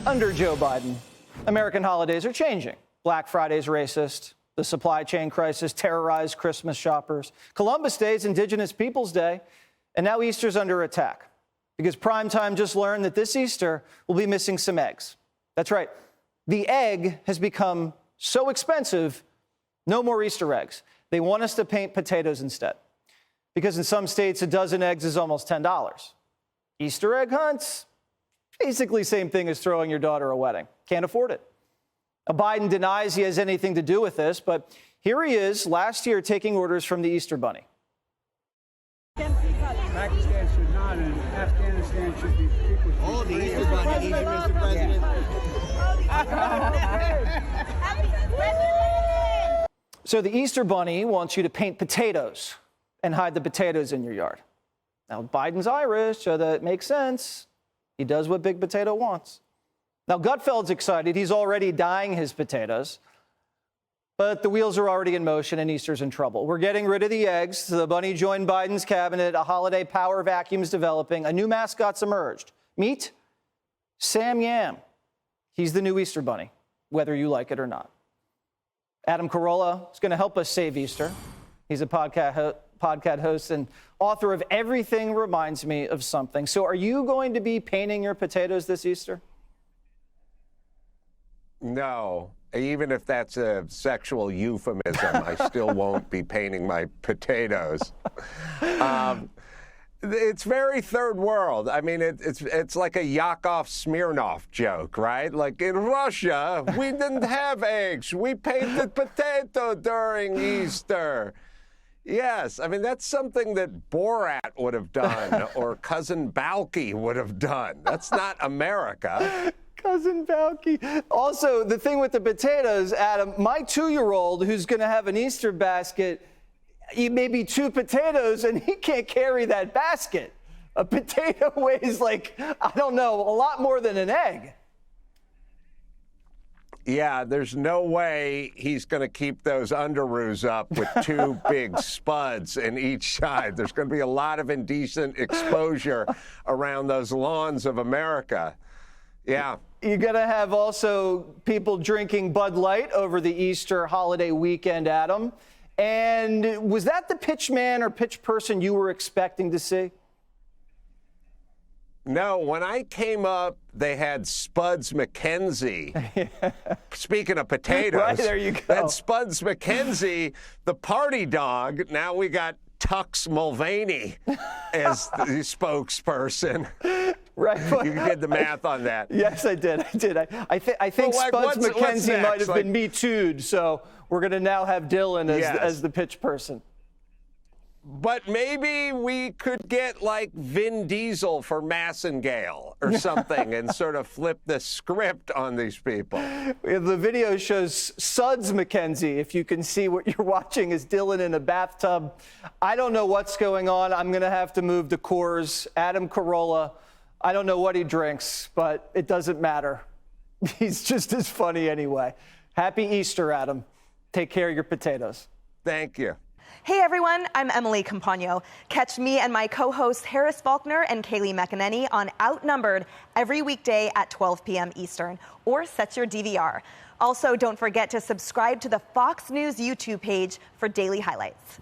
Under Joe Biden, American holidays are changing. Black Friday's racist. The supply chain crisis terrorized Christmas shoppers. Columbus Day is Indigenous Peoples Day. And now Easter's under attack because Primetime just learned that this Easter will be missing some eggs. That's right. The egg has become so expensive, no more Easter eggs. They want us to paint potatoes instead because in some states, a dozen eggs is almost $10. Easter egg hunts, basically same thing as throwing your daughter a wedding. Can't afford it. Biden denies he has anything to do with this, but here he is last year taking orders from the Easter Bunny. Pakistan should not, and Afghanistan should be. Oh, the Easter Bunny, he's Mr. President. So the Easter Bunny wants you to paint potatoes and hide the potatoes in your yard. Now, Biden's Irish, so that makes sense. He does what Big Potato wants. Now, Gutfeld's excited. He's already dyeing his potatoes. But the wheels are already in motion and Easter's in trouble. We're getting rid of the eggs. The bunny joined Biden's cabinet. A holiday power vacuum is developing. A new mascot's emerged. Meet Sam Yam. He's the new Easter Bunny, whether you like it or not. Adam Carolla is going to help us save Easter. He's a podcast host and author of Everything Reminds Me of Something. So are you going to be painting your potatoes this Easter? No. Even if that's a sexual euphemism, I still won't be painting my potatoes. It's very third world. I mean, it's like a Yakov-Smirnoff joke, right? Like in Russia, we didn't have eggs. We painted potato during Easter. Yes, I mean, that's something that Borat would have done or Cousin Balky would have done. That's not America. Cousin Balky. Also, the thing with the potatoes, Adam, my 2-year-old who's going to have an Easter basket, maybe 2 potatoes, and he can't carry that basket. A potato weighs like, I don't know, a lot more than an egg. Yeah, there's no way he's going to keep those underoos up with 2 big spuds in each side. There's going to be a lot of indecent exposure around those lawns of America. Yeah. You're going to have also people drinking Bud Light over the Easter holiday weekend, Adam. And was that the pitch man or pitch person you were expecting to see? No, when I came up, they had Spuds McKenzie. Speaking of potatoes, right, there you go. That Spuds McKenzie, the party dog. Now we got Tux Mulvaney as the spokesperson. Right. You did the math on that. Yes, I did. I think Spuds McKenzie might have been Me Too'd, so we're going to now have Dylan as the pitch person. But maybe we could get like Vin Diesel for Massengale or something and sort of flip the script on these people. The video shows Suds McKenzie. If you can see what you're watching is Dylan in a bathtub. I don't know what's going on. I'm going to have to move to Coors. Adam Carolla, I don't know what he drinks, but it doesn't matter. He's just as funny anyway. Happy Easter, Adam. Take care of your potatoes. Thank you. Hey everyone, I'm Emily Campagno. Catch me and my co-hosts Harris Faulkner and Kaylee McEnany on Outnumbered every weekday at 12 p.m. Eastern, or set your DVR. Also, don't forget to subscribe to the Fox News YouTube page for daily highlights.